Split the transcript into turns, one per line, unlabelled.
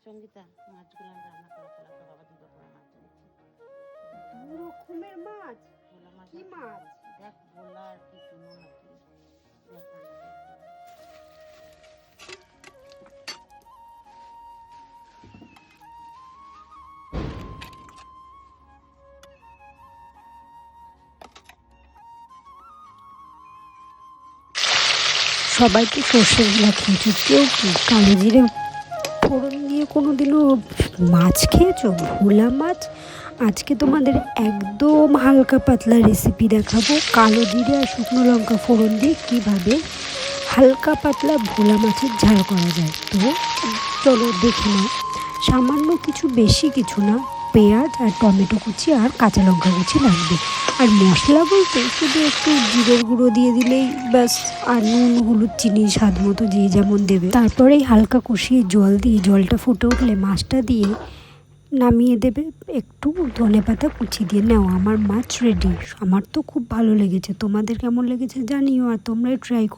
সঙ্গীতা, মাছগুলো আমি রান্না করে ফেলা, তো বাবা দুটো করে মাছ এনেছে।
দু রকমের মাছ?
ভোলা মাছ।
কি মাছ?
দেখ ভোলা আর কি চুনো নাকি, দেখ রান্না করে ফেলা।
সবাইকে সর্ষে গুলা খেয়েছো, কেউ কি কালো জিরে ফোড়ন দিয়ে কোনোদিনও মাছ খেয়েছো? ভোলা মাছ। আজকে তোমাদের একদম হালকা পাতলা রেসিপি দেখাবো, কালো জিরে আর শুকনো লঙ্কা ফোড়ন দিয়ে কীভাবে হালকা পাতলা ভোলা মাছের ঝাল করা যায়। তো চলো দেখে নাও। সামান্য কিছু, বেশি কিছু না, পেঁয়াজ আর টমেটো কুচি আর কাঁচা লঙ্কা কুচি লাগবে। আর মশলা বলতে শুধু একটু জিরের গুঁড়ো দিয়ে দিলেই ব্যাস, আর নুন হলুদ চিনি স্বাদ মতো যে যেমন দেবে। তারপরেই হালকা কষিয়ে জল দিয়ে, জলটা ফুটে উঠলে মাছটা দিয়ে নামিয়ে দেবে, একটু ধনেপাতা কুচি দিয়ে। নাও, আমার মাছ রেডি। আমার তো খুব ভালো লেগেছে, তোমাদের কেমন লেগেছে জানিও, আর তোমরাই ট্রাই করো।